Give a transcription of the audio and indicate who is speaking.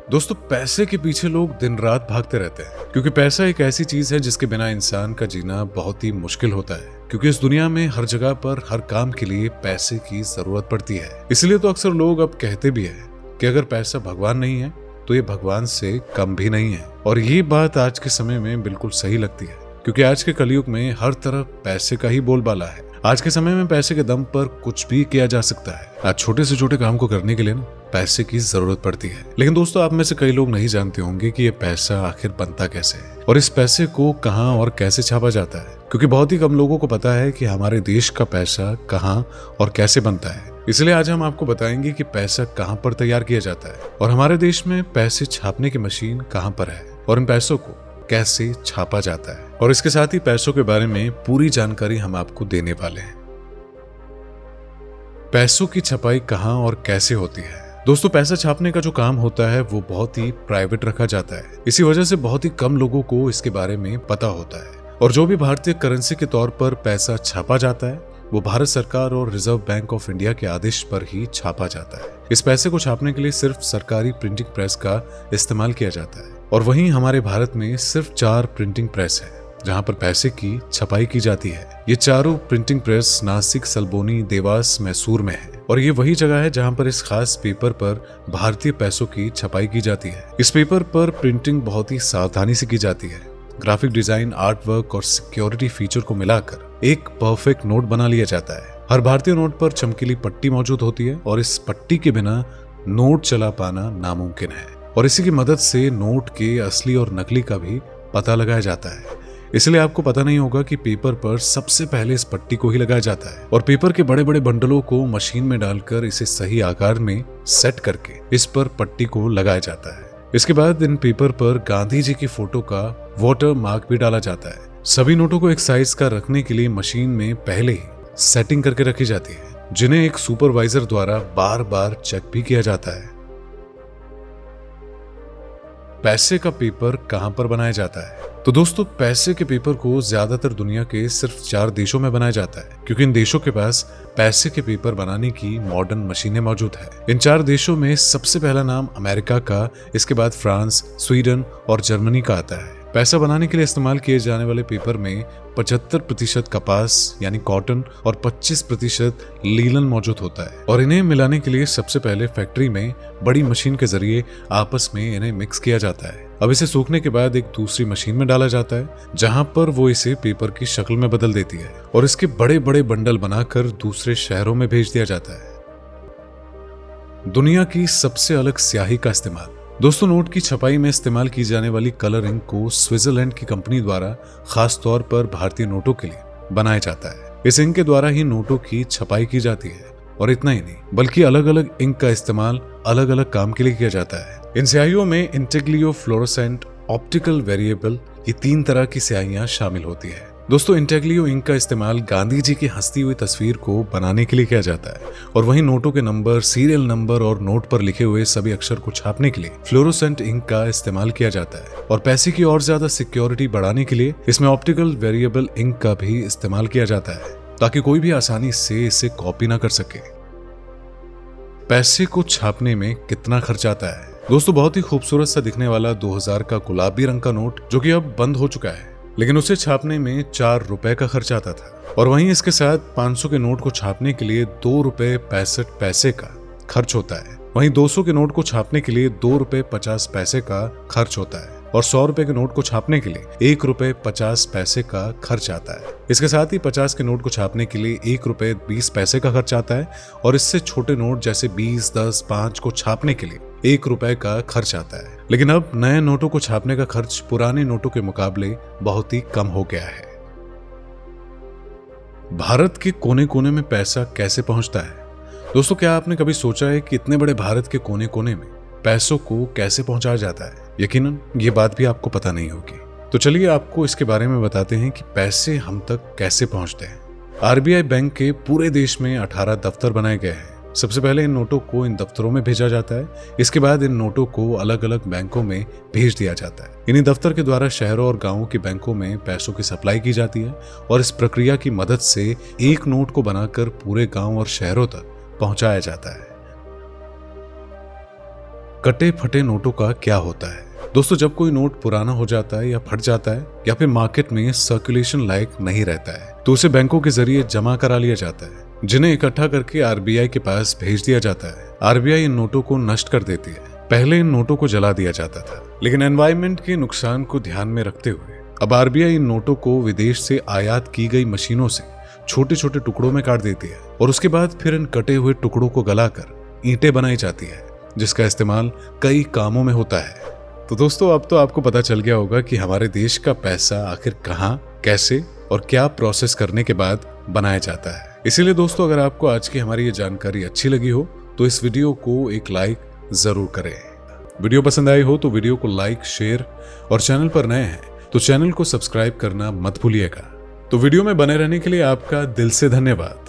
Speaker 1: दोस्तों, पैसे के पीछे लोग दिन रात भागते रहते हैं क्योंकि पैसा एक ऐसी चीज है जिसके बिना इंसान का जीना बहुत ही मुश्किल होता है। क्योंकि इस दुनिया में हर जगह पर हर काम के लिए पैसे की जरूरत पड़ती है। इसलिए तो अक्सर लोग अब कहते भी है कि अगर पैसा भगवान नहीं है तो ये भगवान से कम भी नहीं है। और ये बात आज के समय में बिल्कुल सही लगती है क्योंकि आज के कलयुग में हर तरफ पैसे का ही बोलबाला है। आज के समय में पैसे के दम पर कुछ भी किया जा सकता है। आज छोटे से छोटे काम को करने के लिए ना पैसे की जरूरत पड़ती है। लेकिन दोस्तों, आप में से कई लोग नहीं जानते होंगे कि ये पैसा आखिर बनता कैसे है और इस पैसे को कहां और कैसे छापा जाता है। क्योंकि बहुत ही कम लोगों को पता है कि हमारे देश का पैसा कहां और कैसे बनता है। इसलिए आज हम आपको बताएंगे कि पैसा कहां पर तैयार किया जाता है और हमारे देश में पैसे छापने की मशीन कहां पर है और इन पैसों को कैसे छापा जाता है। और इसके साथ ही पैसों के बारे में पूरी जानकारी हम आपको देने वाले हैं। पैसों की छपाई कहां और कैसे होती है। दोस्तों, पैसा छापने का जो काम होता है वो बहुत ही प्राइवेट रखा जाता है। इसी वजह से बहुत ही कम लोगों को इसके बारे में पता होता है। और जो भी भारतीय करेंसी के तौर पर पैसा छापा जाता है वो भारत सरकार और रिजर्व बैंक ऑफ इंडिया के आदेश पर ही छापा जाता है। इस पैसे को छापने के लिए सिर्फ सरकारी प्रिंटिंग प्रेस का इस्तेमाल किया जाता है। और वहीं हमारे भारत में सिर्फ 4 प्रिंटिंग प्रेस है जहां पर पैसे की छपाई की जाती है। ये चारों प्रिंटिंग प्रेस नासिक, सलबोनी, देवास, मैसूर में है। और ये वही जगह है जहां पर इस खास पेपर पर भारतीय पैसों की छपाई की जाती है। इस पेपर पर प्रिंटिंग बहुत ही सावधानी से की जाती है। ग्राफिक डिजाइन, आर्ट वर्क और सिक्योरिटी फीचर को मिलाकर एक परफेक्ट नोट बना लिया जाता है। हर भारतीय नोट पर चमकीली पट्टी मौजूद होती है और इस पट्टी के बिना नोट चला पाना नामुमकिन है। और इसी की मदद से नोट के असली और नकली का भी पता लगाया जाता है। इसलिए आपको पता नहीं होगा कि पेपर पर सबसे पहले इस पट्टी को ही लगाया जाता है और पेपर के बड़े बड़े बंडलों को मशीन में डालकर इसे सही आकार में सेट करके इस पर पट्टी को लगाया जाता है। इसके बाद इन पेपर पर गांधी जी की फोटो का वाटर मार्क भी डाला जाता है। सभी नोटों को एक साइज का रखने के लिए मशीन में पहले ही सेटिंग करके रखी जाती है, जिन्हें एक सुपरवाइजर द्वारा बार बार चेक भी किया जाता है। पैसे का पेपर कहां पर बनाया जाता है। तो दोस्तों, पैसे के पेपर को ज्यादातर दुनिया के सिर्फ 4 देशों में बनाया जाता है क्योंकि इन देशों के पास पैसे के पेपर बनाने की मॉडर्न मशीनें मौजूद है। इन 4 देशों में सबसे पहला नाम अमेरिका का, इसके बाद फ्रांस, स्वीडन और जर्मनी का आता है। पैसा बनाने के लिए इस्तेमाल किए जाने वाले पेपर में 75% कपास यानी कॉटन और 25% लीलन मौजूद होता है। और इन्हें मिलाने के लिए सबसे पहले फैक्ट्री में बड़ी मशीन के जरिए आपस में इन्हें मिक्स किया जाता है। अब इसे सूखने के बाद एक दूसरी मशीन में डाला जाता है जहां पर वो इसे पेपर की शक्ल में बदल देती है और इसके बड़े बड़े बंडल बनाकर दूसरे शहरों में भेज दिया जाता है। दुनिया की सबसे अलग स्याही का इस्तेमाल। दोस्तों, नोट की छपाई में इस्तेमाल की जाने वाली कलर इंक को स्विट्जरलैंड की कंपनी द्वारा खास तौर पर भारतीय नोटों के लिए बनाया जाता है। इस इंक के द्वारा ही नोटों की छपाई की जाती है। और इतना ही नहीं बल्कि अलग अलग इंक का इस्तेमाल अलग अलग काम के लिए किया जाता है। इन स्याहियों में इंटेग्लियो, फ्लोरोसेंट, ऑप्टिकल वेरिएबल, ये 3 तरह की स्याहियां शामिल होती है। दोस्तों, इंटेग्लियो इंक का इस्तेमाल गांधी जी की हंसती हुई तस्वीर को बनाने के लिए किया जाता है। और वहीं नोटों के नंबर, सीरियल नंबर और नोट पर लिखे हुए सभी अक्षर को छापने के लिए फ्लोरोसेंट इंक का इस्तेमाल किया जाता है। और पैसे की और ज्यादा सिक्योरिटी बढ़ाने के लिए इसमें ऑप्टिकल वेरिएबल इंक का भी इस्तेमाल किया जाता है ताकि कोई भी आसानी से इसे कॉपी ना कर सके। पैसे को छापने में कितना खर्च आता है। दोस्तों, बहुत ही खूबसूरत सा दिखने वाला 2000 का गुलाबी रंग का नोट जो कि अब बंद हो चुका है, लेकिन उसे छापने में 4 रुपए का खर्च आता था। और वहीं इसके साथ 500 के नोट को छापने के लिए 2 रुपए 65 पैसे का खर्च होता है। वहीं 200 के नोट को छापने के लिए 2 रुपए 50 पैसे का खर्च होता है। और 100 रुपए के नोट को छापने के लिए 1 रुपए 50 पैसे का खर्च आता है। इसके साथ ही 50 के नोट को छापने के लिए 1 रुपए 20 पैसे का खर्च आता है। और इससे छोटे नोट जैसे 20, 10, 5 को छापने के लिए 1 रुपए का खर्च आता है। लेकिन अब नए नोटों को छापने का खर्च पुराने नोटों के मुकाबले बहुत ही कम हो गया है। भारत के कोने कोने में पैसा कैसे पहुंचता है। दोस्तों, क्या आपने कभी सोचा है कि इतने बड़े भारत के कोने कोने में पैसों को कैसे पहुंचाया जाता है। यकीनन ये बात भी आपको पता नहीं होगी। तो चलिए आपको इसके बारे में बताते हैं कि पैसे हम तक कैसे पहुंचते हैं। आरबीआई बैंक के पूरे देश में 18 दफ्तर बनाए गए हैं। सबसे पहले इन नोटों को इन दफ्तरों में भेजा जाता है। इसके बाद इन नोटों को अलग अलग बैंकों में भेज दिया जाता है। इन्हीं दफ्तर के द्वारा शहरों और गांवों के बैंकों में पैसों की सप्लाई की जाती है और इस प्रक्रिया की मदद से एक नोट को बनाकर पूरे गांव और शहरों तक पहुंचाया जाता है। कटे फटे नोटों का क्या होता है। दोस्तों, जब कोई नोट पुराना हो जाता है या फट जाता है या फिर मार्केट में सर्कुलेशन लायक नहीं रहता है तो उसे बैंकों के जरिए जमा करा लिया जाता है, जिन्हें इकट्ठा करके आरबीआई के पास भेज दिया जाता है। आरबीआई इन नोटों को नष्ट कर देती है। पहले इन नोटों को जला दिया जाता था, लेकिन एनवायरमेंट के नुकसान को ध्यान में रखते हुए अब आरबीआई इन नोटों को विदेश से आयात की गई मशीनों से छोटे छोटे टुकड़ों में काट देती है और उसके बाद फिर इन कटे हुए टुकड़ों को गलाकर ईंटें बनाई जाती है, जिसका इस्तेमाल कई कामों में होता है। तो दोस्तों, अब तो आपको पता चल गया होगा कि हमारे देश का पैसा आखिर कहाँ, कैसे और क्या प्रोसेस करने के बाद बनाया जाता है। इसीलिए दोस्तों, अगर आपको आज की हमारी ये जानकारी अच्छी लगी हो तो इस वीडियो को एक लाइक जरूर करें। वीडियो पसंद आई हो तो वीडियो को लाइक, शेयर और चैनल पर नए हैं तो चैनल को सब्सक्राइब करना मत भूलिएगा। तो वीडियो में बने रहने के लिए आपका दिल से धन्यवाद।